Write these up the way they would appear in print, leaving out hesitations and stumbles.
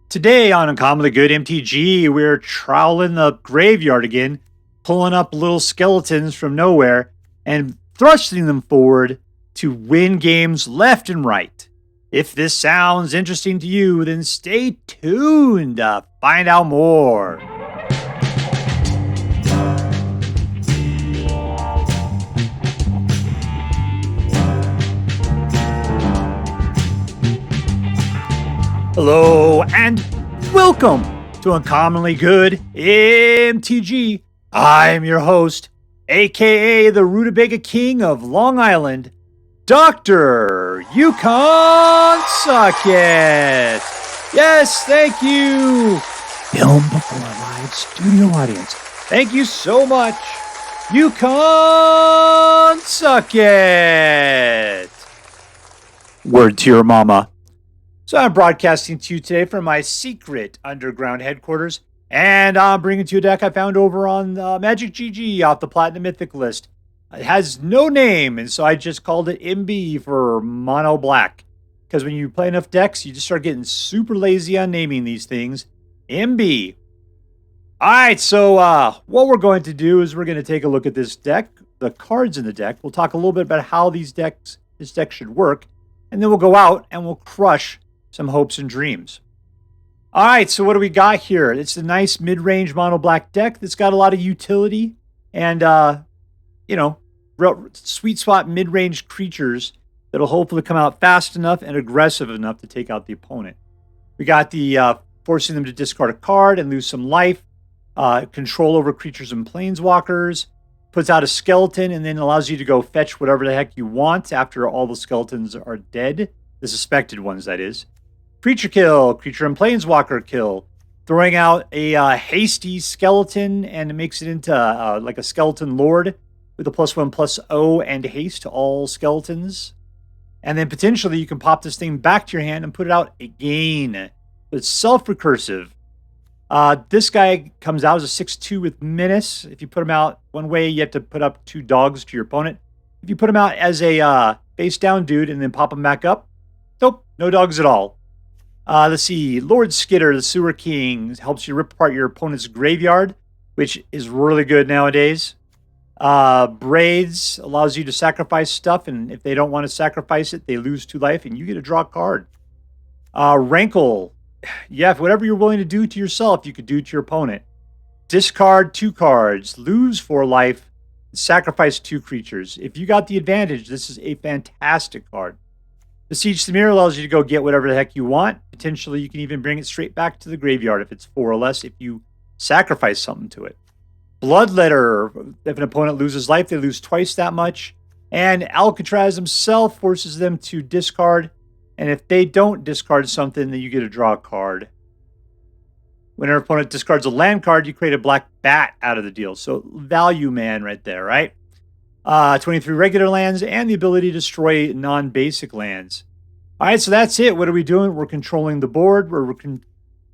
Today on Uncommonly Good MTG, we're troweling the graveyard again, pulling up little skeletons from nowhere and thrusting them forward to win games left and right. If this sounds interesting to you, then stay tuned to find out more. Hello and welcome to Uncommonly Good MTG. I'm your host, aka the Rutabaga King of Long Island, Dr. Yukon Suckett. Yes, thank you. Film before a live studio audience. Thank you so much, Yukon Suckett. Word to your mama. So I'm broadcasting to you today from my secret underground headquarters, and I'm bringing to you a deck I found over on Magic GG off the Platinum Mythic list. It has no name, and so I just called it MB for Mono Black. Because when you play enough decks, you just start getting super lazy on naming these things. MB. Alright, so what we're going to do is we're going to take a look at this deck, the cards in the deck. We'll talk a little bit about how this deck should work, and then we'll go out and we'll crush some hopes and dreams. All right, so what do we got here? It's a nice mid-range mono black deck that's got a lot of utility and, sweet spot mid-range creatures that'll hopefully come out fast enough and aggressive enough to take out the opponent. We got the forcing them to discard a card and lose some life, control over creatures and planeswalkers, puts out a skeleton and then allows you to go fetch whatever the heck you want after all the skeletons are dead. The suspected ones, that is. Creature kill, creature and planeswalker kill. Throwing out a hasty skeleton and it makes it into like a skeleton lord with a +1/+0 and haste to all skeletons. And then potentially you can pop this thing back to your hand and put it out again. It's self-recursive. This guy comes out as a 6/2 with menace. If you put him out one way, you have to put up 2 dogs to your opponent. If you put him out as a face down dude and then pop him back up, nope, no dogs at all. Let's see. Lord Skitter, the Sewer King, helps you rip apart your opponent's graveyard, which is really good nowadays. Braids allows you to sacrifice stuff, and if they don't want to sacrifice it, they lose 2 life, and you get to draw a card. Rankle. Yeah, whatever you're willing to do to yourself, you could do to your opponent. Discard 2 cards, lose 4 life, sacrifice 2 creatures. If you got the advantage, this is a fantastic card. Beseech the Mirror allows you to go get whatever the heck you want. Potentially, you can even bring it straight back to the graveyard if it's 4 or less, if you sacrifice something to it. Bloodletter, if an opponent loses life, they lose twice that much. And Alcatraz himself forces them to discard. And if they don't discard something, then you get to draw a card. When an opponent discards a land card, you create a black bat out of the deal. So value man right there, right? 23 regular lands, and the ability to destroy non-basic lands. All right, so that's it. What are we doing? We're controlling the board. We're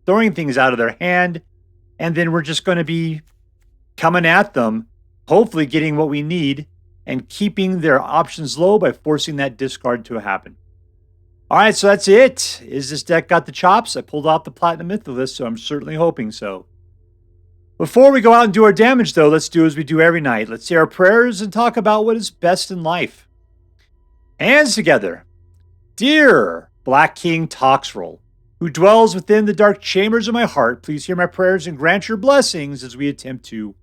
throwing things out of their hand, and then we're just going to be coming at them, hopefully getting what we need, and keeping their options low by forcing that discard to happen. All right, so that's it. Is this deck got the chops? I pulled out the Platinum Mythic list, so I'm certainly hoping so. Before we go out and do our damage, though, let's do as we do every night. Let's say our prayers and talk about what is best in life. Hands together. Dear Black King Toxrill, who dwells within the dark chambers of my heart, please hear my prayers and grant your blessings as we attempt to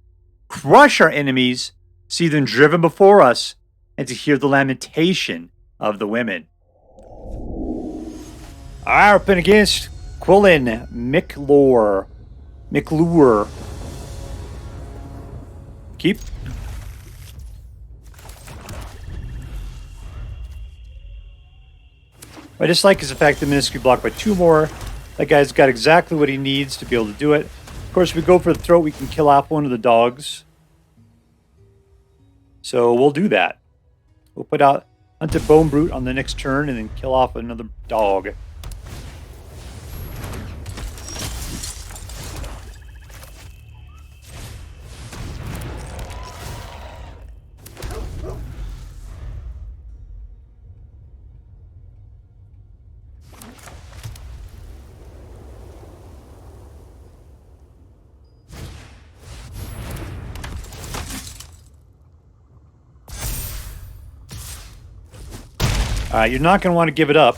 crush our enemies, see them driven before us, and to hear the lamentation of the women. All right, we're up against Qilan, Mikloor. Keep. What I dislike is the fact that Menace can be blocked by 2 more. That guy's got exactly what he needs to be able to do it. Of course, if we go for the throat, we can kill off one of the dogs. So we'll do that. We'll put out Hunted Bonebrute on the next turn and then kill off another dog. You're not going to want to give it up.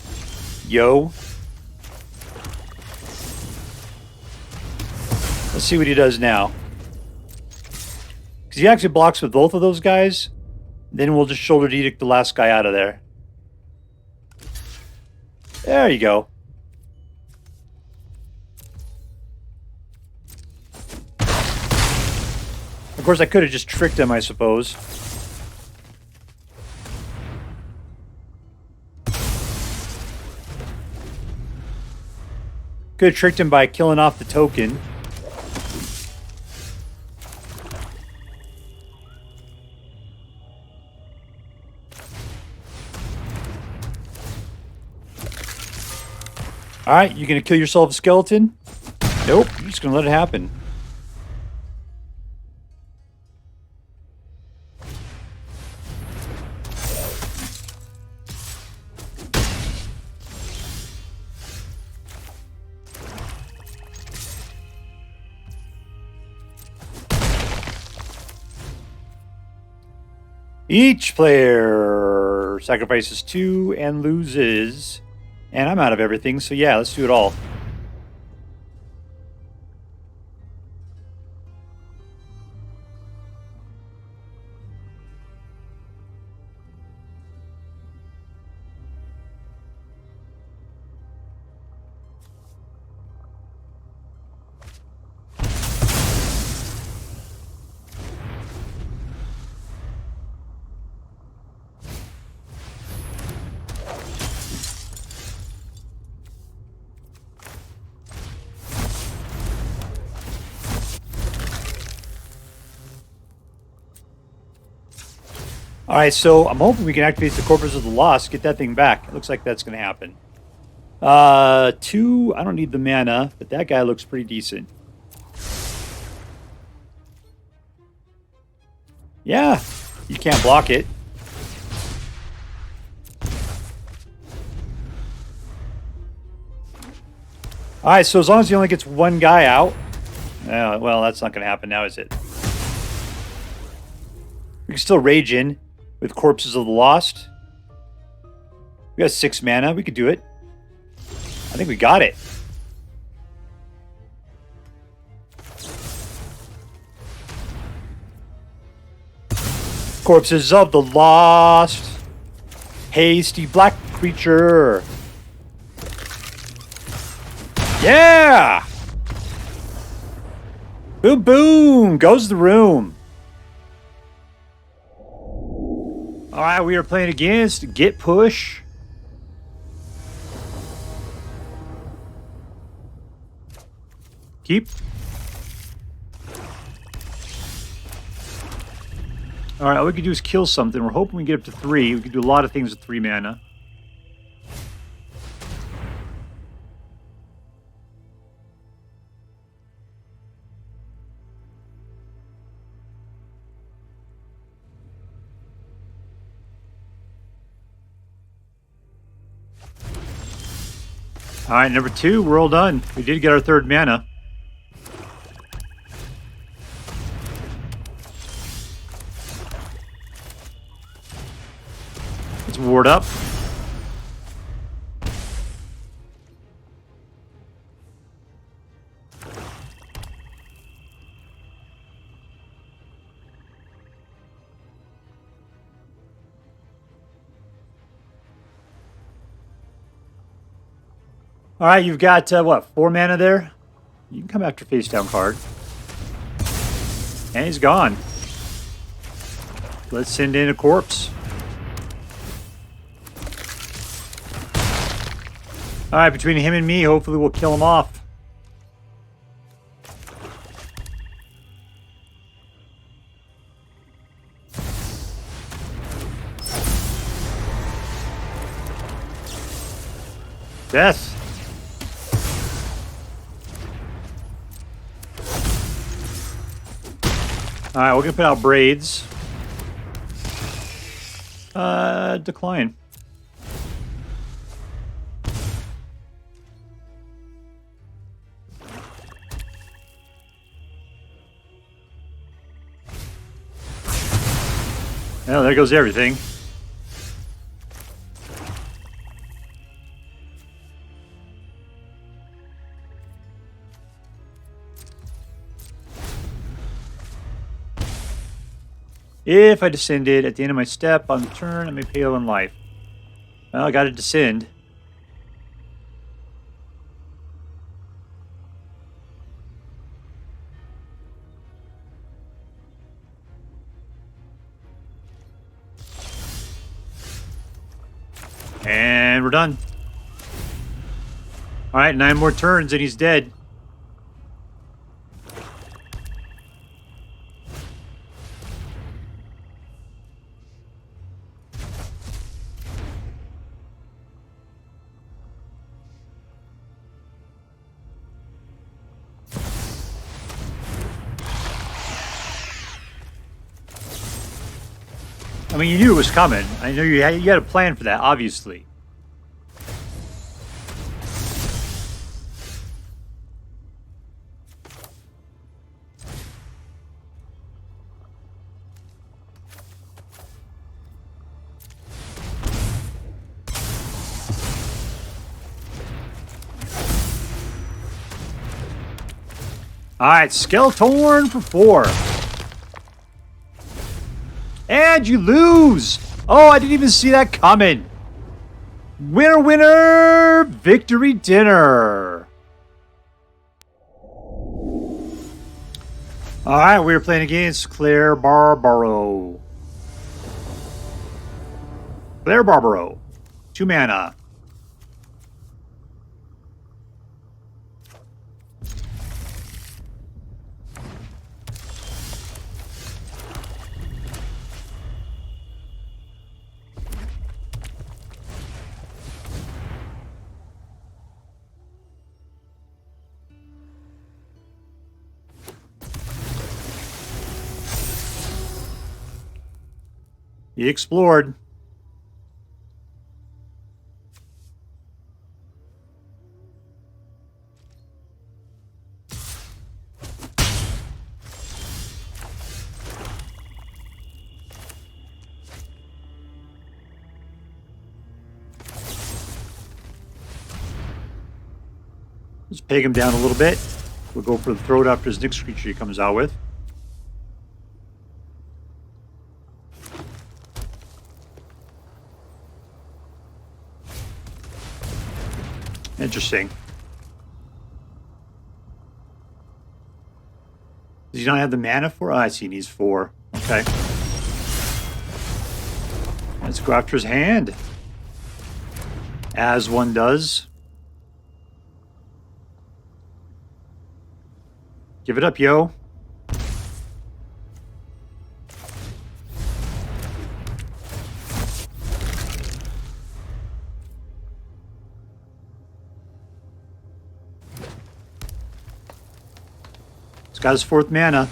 Yo. Let's see what he does now. Because he actually blocks with both of those guys. Then we'll just Sheoldred Edict the last guy out of there. There you go. Of course, I could have just tricked him, I suppose. Could have tricked him by killing off the token. Alright, you gonna kill yourself a skeleton? Nope, you're just gonna let it happen. Each player sacrifices 2 and loses. And I'm out of everything, so yeah, let's do it all. Alright, so I'm hoping we can activate the Corpus of the Lost, get that thing back. It looks like that's going to happen. 2, I don't need the mana, but that guy looks pretty decent. Yeah, you can't block it. Alright, so as long as he only gets one guy out... well, that's not going to happen now, is it? We can still rage in with Corpses of the Lost. We got 6 mana. We could do it. I think we got it. Corpses of the Lost. Hasty black creature. Yeah! Boom, boom! Goes the room. Alright, we are playing against Get Push. Keep. Alright, all we can do is kill something. We're hoping we get up to 3. We can do a lot of things with 3 mana. Alright, number 2, we're all done. We did get our 3rd mana. Let's ward up. Alright, you've got, what, 4 mana there? You can come after face down card. And he's gone. Let's send in a corpse. Alright, between him and me, hopefully we'll kill him off. Death. Alright, we're going to put out Braids. Decline. Well, there goes everything. If I descended at the end of my step on the turn, I may pay 1 life. Well, I got to descend. And we're done. All right, 9 more turns and he's dead. I mean, you knew it was coming. I know you had a plan for that, obviously. All right, Skeletorn for 4. And you lose! Oh, I didn't even see that coming. Winner, winner, victory dinner. All right, we were playing against clairbarbaro. clairbarbaro, 2 mana. He explored. Let's peg him down a little bit. We'll go for the throat after his next creature he comes out with. Interesting. Does he not have the mana for? Oh, I see. He needs 4. Okay. Let's go after his hand. As one does. Give it up, yo. Got his 4th mana.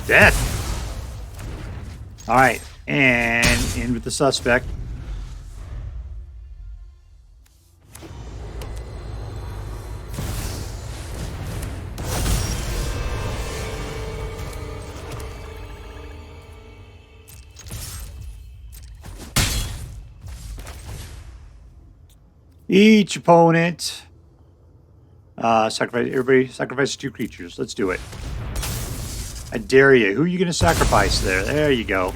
Death. All right, and in with the suspect. Each opponent everybody sacrifice 2 creatures. Let's do it. I dare you. Who are you going to sacrifice there? There you go.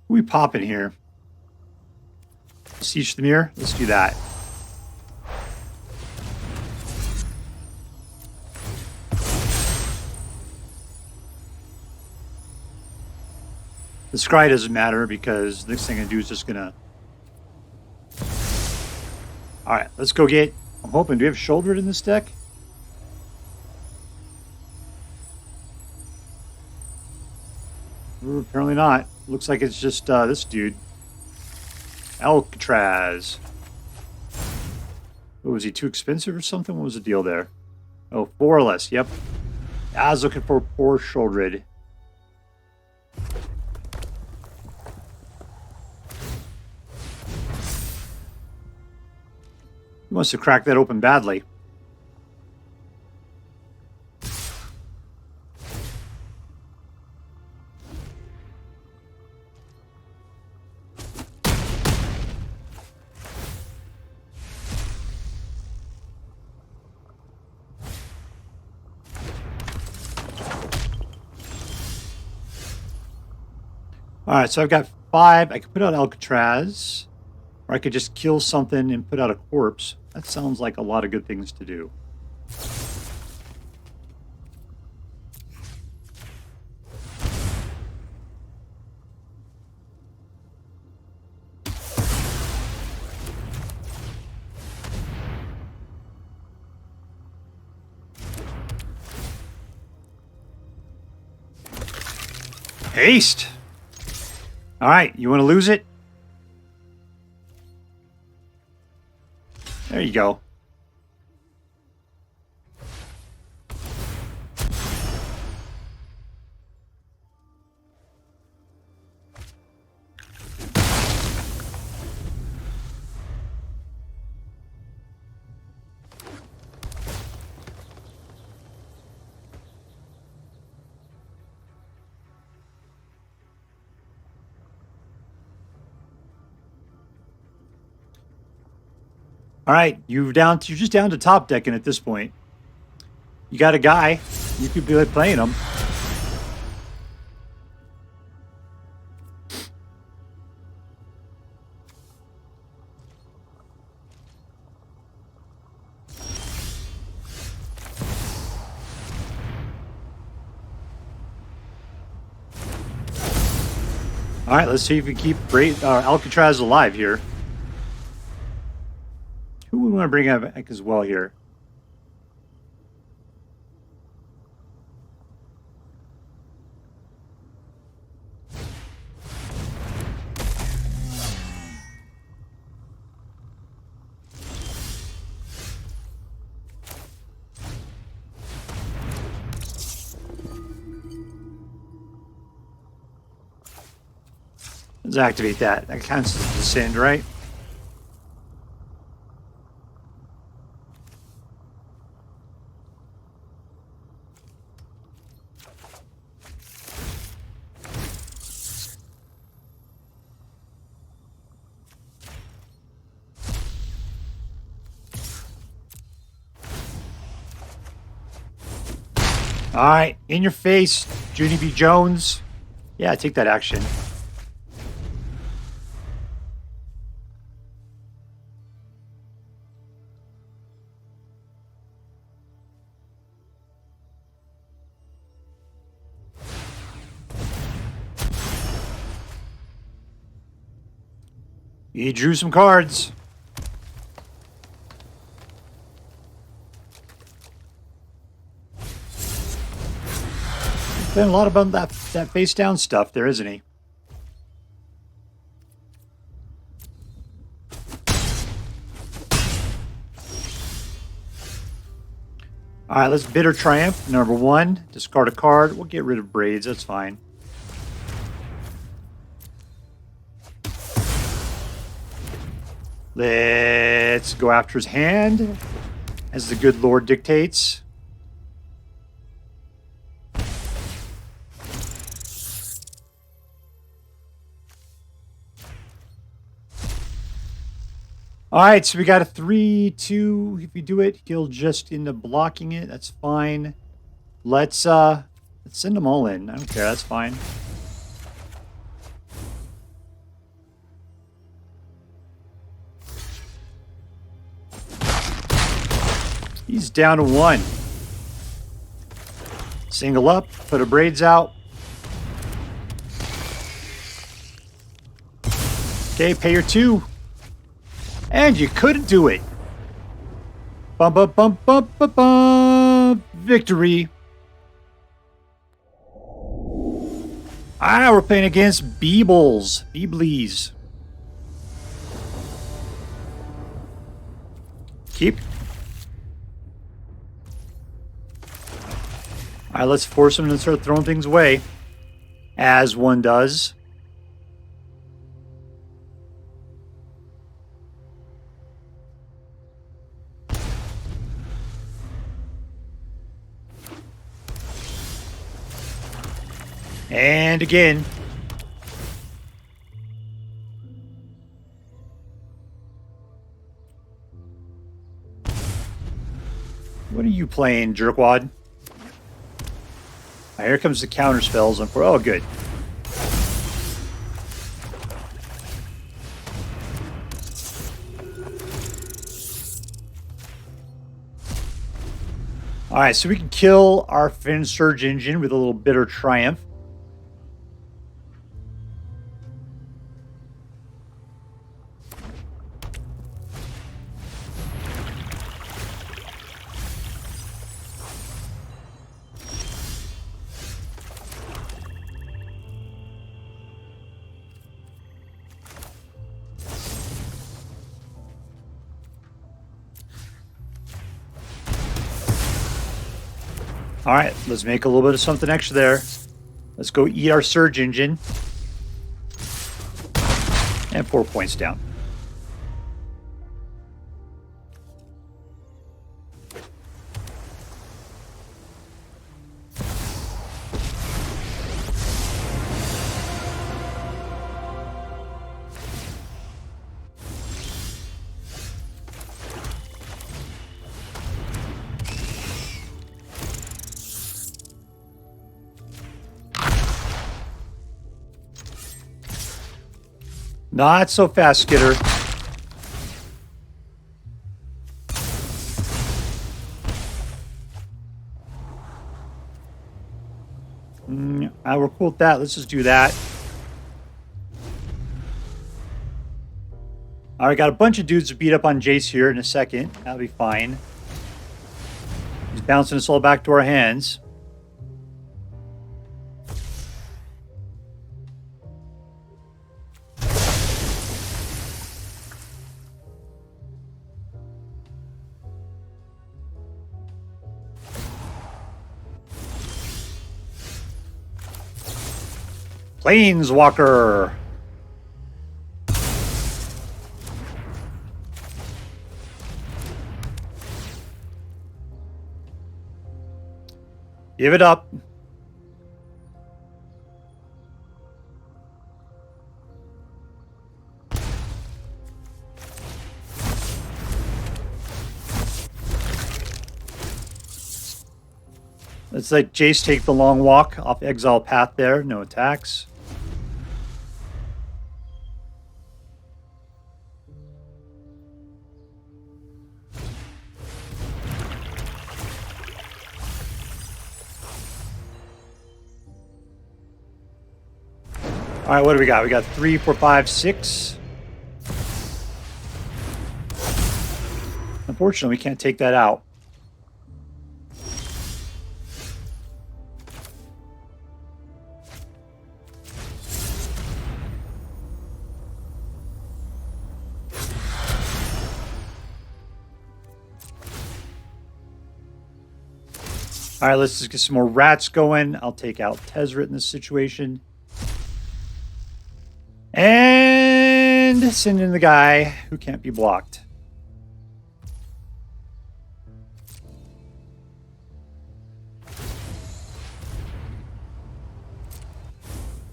Who we popping here? Beseech the Mirror? Let's do that. The scry doesn't matter because the next thing I do is just gonna... Alright, let's go get... I'm hoping, do we have Sheoldred in this deck? Ooh, apparently not. Looks like it's just this dude. Alcatraz. What, was he too expensive or something? What was the deal there? Oh, 4 or less. Yep. I was looking for poor Sheoldred. must have cracked that open badly. Alright, so I've got 5. I could put out Alcatraz, or I could just kill something and put out a corpse. That sounds like a lot of good things to do. Haste! All right, you want to lose it? There you go. All right, you're just down to top decking at this point. You got a guy. You could be like playing him. All right, let's see if we can keep Alcatraz alive here. Who we want to bring back as well here? Let's activate that. That counts as descend, right? All right, in your face, Junie B. Jones. Yeah, take that action. He drew some cards. Been a lot about that face down stuff there, isn't he? All right, let's Bitter Triumph. Number 1, discard a card. We'll get rid of Braids. That's fine. Let's go after his hand, as the good Lord dictates. All right, so we got a 3-2. If we do it, he'll just end up blocking it. That's fine. Let's send them all in. I don't care. That's fine. He's down to 1. Single up. Put a Braids out. Okay, pay your 2. And you couldn't do it. Bum, bum, bum, bum, bum, bum. Victory. Ah, we're playing against beebles. Beebles. Keep. All right, let's force him to start throwing things away. As one does. And again. What are you playing, jerkwad? Here comes the counter spells. Oh, good. All right, so we can kill our Fin Surge Engine with a little bitter triumph. All right, let's make a little bit of something extra there. Let's go eat our Surge Engine. And 4 points down. Not so fast, Skitter. We're cool with that. Let's just do that. All right, got a bunch of dudes to beat up on Jace here in a second. That'll be fine. He's bouncing us all back to our hands. Planeswalker. Give it up. Let's let Jace take the long walk off Exile Path there. No attacks. All right, what do we got? We got 3, 4, 5, 6. Unfortunately, we can't take that out. All right, let's just get some more rats going. I'll take out Tezzeret in this situation. And send in the guy who can't be blocked.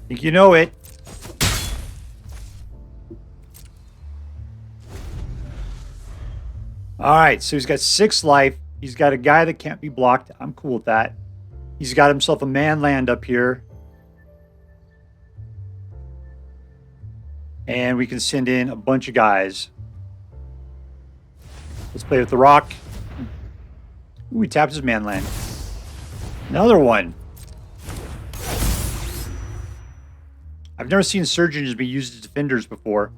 Think you know it. All right, so he's got 6 life. He's got a guy that can't be blocked. I'm cool with that. He's got himself a man land up here. And we can send in a bunch of guys. Let's play with the rock. Ooh, he tapped his man land. Another one. I've never seen Surgeons be used as defenders before.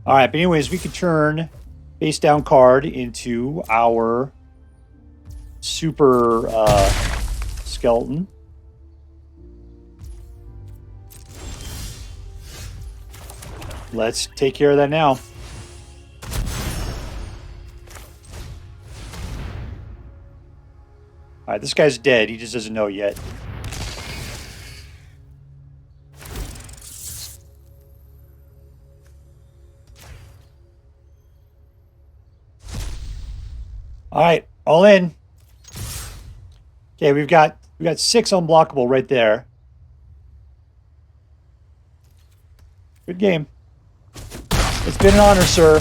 All right, but anyways, we could turn face down card into our super skeleton. Let's take care of that now. All right, this guy's dead. He just doesn't know yet. All right, all in. Okay, we've got 6 unblockable right there. Good game. It's been an honor, sir.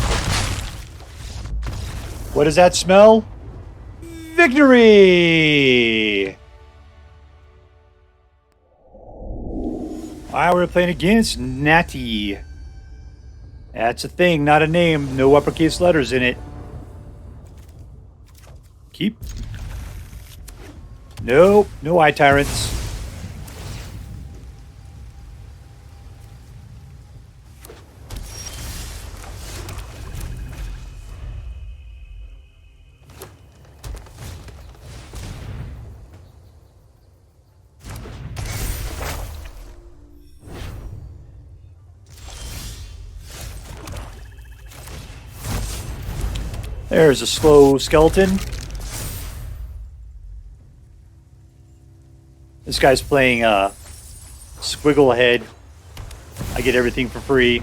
What does that smell? Victory! Alright, we're playing against Nati. That's a thing, not a name. No uppercase letters in it. Keep. Nope, no eye tyrants. There's a slow skeleton. This guy's playing Squiggle Head. I get everything for free.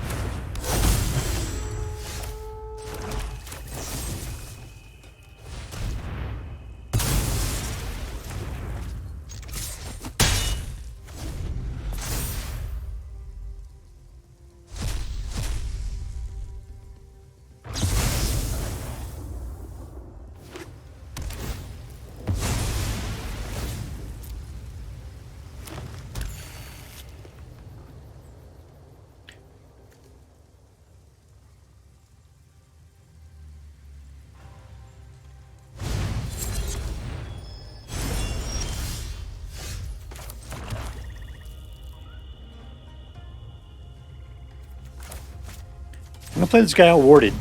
I'm gonna play this guy out warded.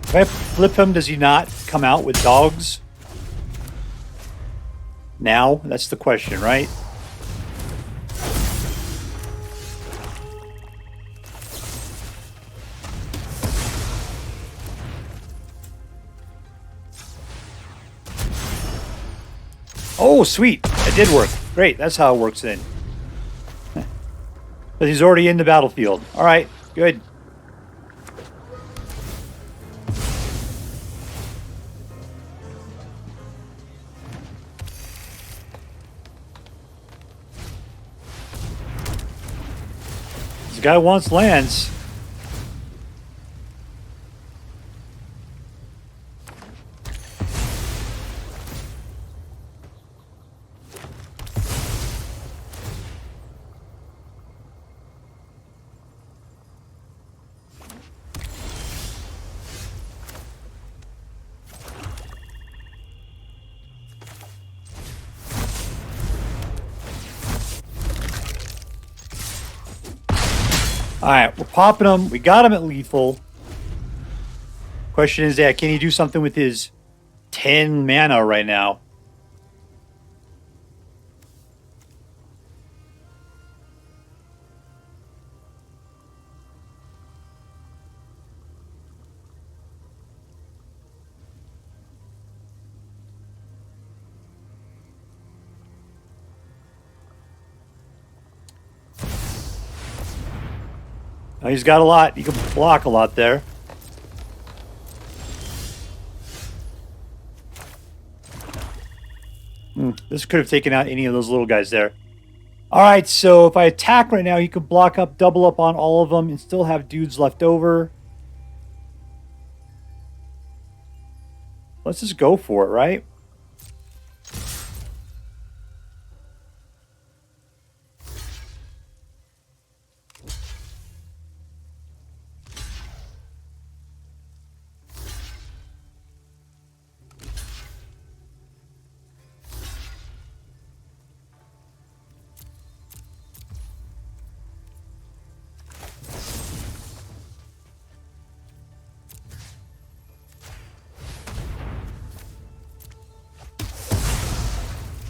If I flip him, does he not come out with dogs? Now? That's the question, right? Oh, sweet. It did work. Great. That's how it works then. But he's already in the battlefield. All right. Good. This guy wants lands. Alright, we're popping him. We got him at lethal. Question is that, can he do something with his 10 mana right now? Oh, he's got a lot. He can block a lot there. This could have taken out any of those little guys there. Alright, so if I attack right now, he could block up, double up on all of them, and still have dudes left over. Let's just go for it, right?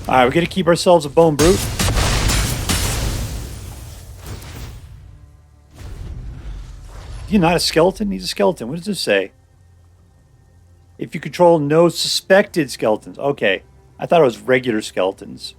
Alright, we're going to keep ourselves a Bonebrute. Is he not a skeleton? He's a skeleton. What does this say? If you control no suspected skeletons. Okay. I thought it was regular skeletons.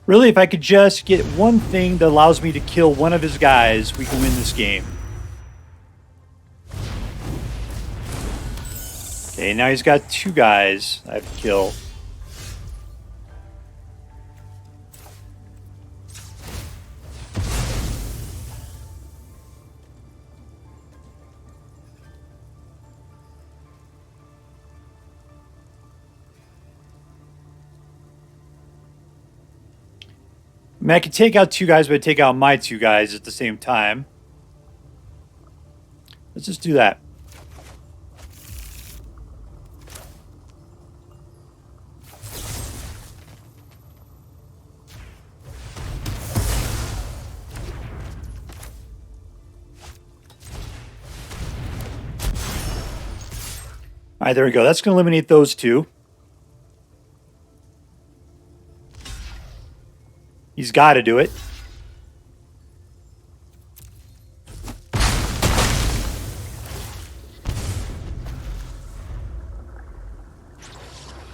Really, if I could just get one thing that allows me to kill one of his guys, we can win this game. Okay, now he's got 2 guys I have to kill. I mean, I could take out 2 guys, but I'd take out my 2 guys at the same time. Let's just do that. All right, there we go. That's going to eliminate those 2. He's got to do it.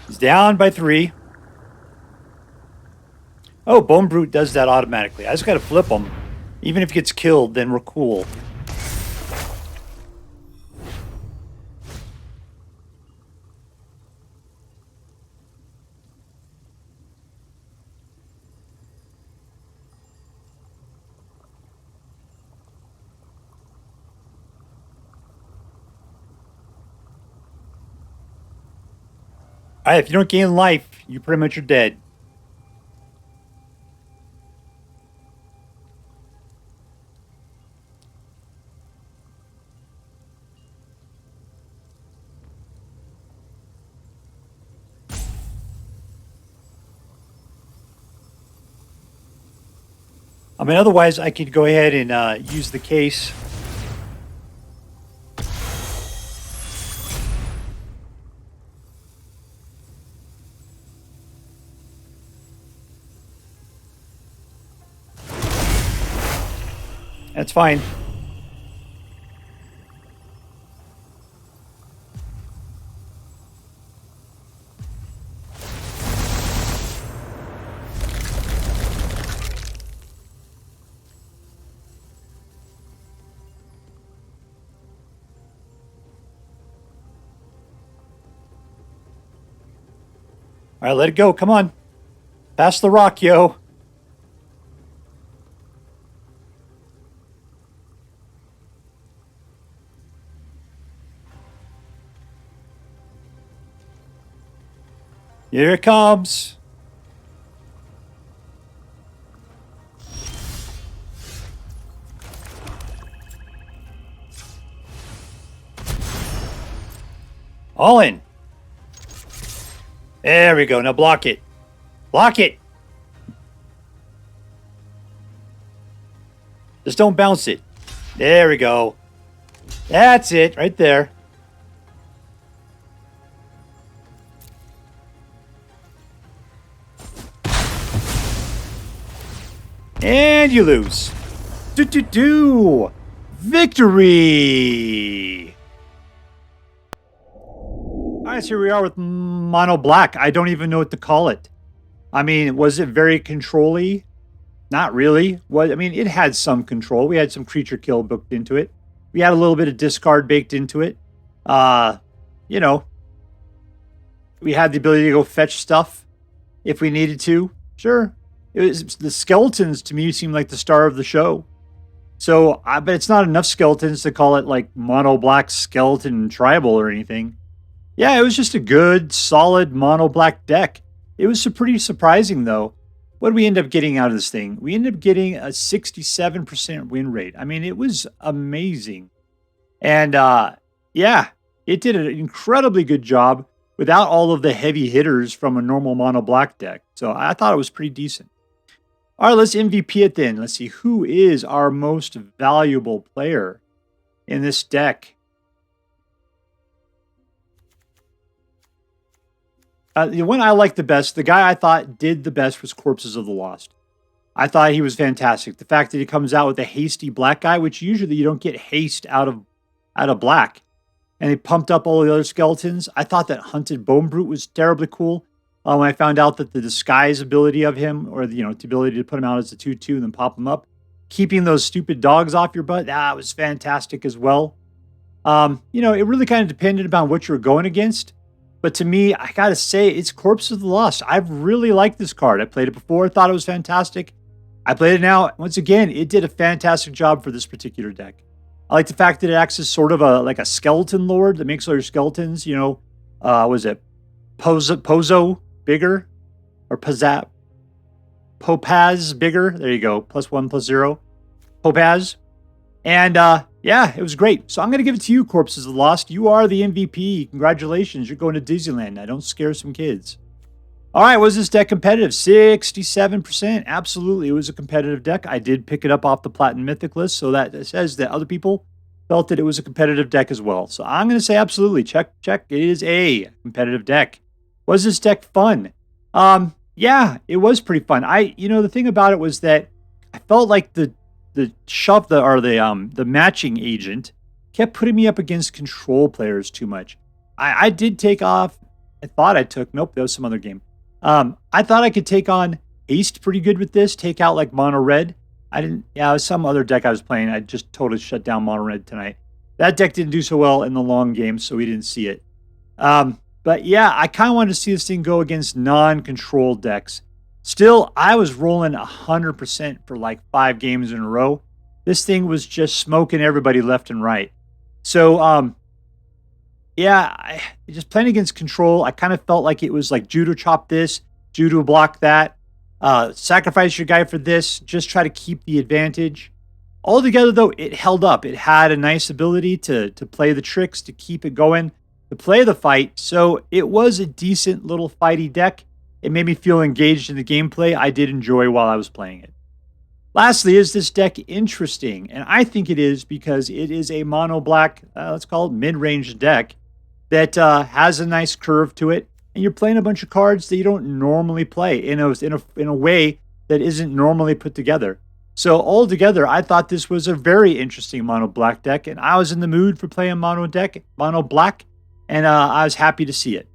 He's down by 3. Oh, Bonebrute does that automatically. I just got to flip him. Even if he gets killed, then we're cool. All right, if you don't gain life, you pretty much are dead. I mean, otherwise, I could go ahead and use the case. That's fine. All right, let it go. Come on. Pass the rock, yo. Here it comes. All in. There we go. Now block it. Block it. Just don't bounce it. There we go. That's it right there. And you lose. Victory! Alright, so here we are with Mono Black. I don't even know what to call it. I mean, was it very control-y? Not really. Well, I mean, it had some control. We had some creature kill booked into it. We had a little bit of discard baked into it. You know, we had the ability to go fetch stuff if we needed to. Sure. The skeletons, to me, seem like the star of the show. So, but it's not enough skeletons to call it like mono black skeleton tribal or anything. Yeah, it was just a good, solid mono black deck. It was pretty surprising, though. What did we end up getting out of this thing? We ended up getting a 67% win rate. I mean, it was amazing. And yeah, it did an incredibly good job without all of the heavy hitters from a normal mono black deck. So I thought it was pretty decent. All right, let's MVP it then. Let's see who is our most valuable player in this deck. The one I liked the best, the guy I thought did the best was Corpses of the Lost. I thought he was fantastic. The fact that he comes out with a hasty black guy, which usually you don't get haste out of black. And he pumped up all the other skeletons. I thought that Hunted Bonebrute was terribly cool. When I found out that the disguise ability of him, or the ability to put him out as a 2/2 and then pop him up, keeping those stupid dogs off your butt, that was fantastic as well. It really kind of depended upon what you were going against. But to me, I gotta say, it's Corpse of the Lost. I've really liked this card. I played it before, thought it was fantastic. I played it now. Once again, it did a fantastic job for this particular deck. I like the fact that it acts as sort of a skeleton lord that makes all your skeletons, was it Pozo bigger? Or Popaz bigger? There you go. +1/+0. Popaz. And yeah, it was great. So I'm going to give it to you, Corpses of the Lost. You are the MVP. Congratulations. You're going to Disneyland. Now, don't scare some kids. All right, was this deck competitive? 67%. Absolutely, it was a competitive deck. I did pick it up off the Platinum Mythic list, so that says that other people felt that it was a competitive deck as well. So I'm going to say absolutely. Check. It is a competitive deck. Was this deck fun? Yeah, it was pretty fun. The thing about it was that I felt like the matching agent kept putting me up against control players too much. I did take off. I thought I took. Nope, that was some other game. I thought I could take on Haste pretty good with this. Take out like Mono Red. I didn't. Yeah, it was some other deck I was playing. I just totally shut down Mono Red tonight. That deck didn't do so well in the long game, so we didn't see it. But yeah, I kind of wanted to see this thing go against non-controlled decks. Still, I was rolling 100% for like 5 games in a row. This thing was just smoking everybody left and right. So, yeah, just playing against control, I kind of felt like it was like judo chop this, judo block that, sacrifice your guy for this, just try to keep the advantage. Altogether, though, it held up. It had a nice ability to play the tricks, to keep it going, to play the fight. So it was a decent little fighty deck. It made me feel engaged in the gameplay. I did enjoy while I was playing it. Lastly, is this deck interesting? And I think it is because it is a mono black, let's call it mid-range deck that has a nice curve to it. And you're playing a bunch of cards that you don't normally play in a way that isn't normally put together. So altogether, I thought this was a very interesting mono black deck. And I was in the mood for playing mono black. And I was happy to see it.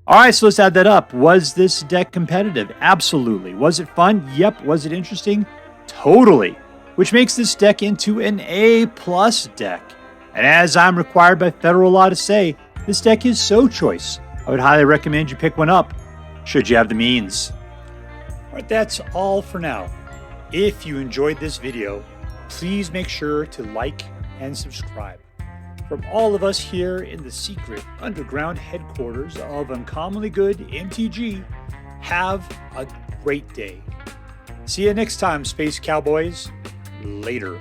All right, so let's add that up. Was this deck competitive? Absolutely. Was it fun? Yep. Was it interesting? Totally. Which makes this deck into an A+ deck. And as I'm required by federal law to say, this deck is so choice. I would highly recommend you pick one up, should you have the means. All right, that's all for now. If you enjoyed this video, please make sure to like and subscribe. From all of us here in the secret underground headquarters of Uncommonly Good MTG, have a great day. See you next time, Space Cowboys. Later.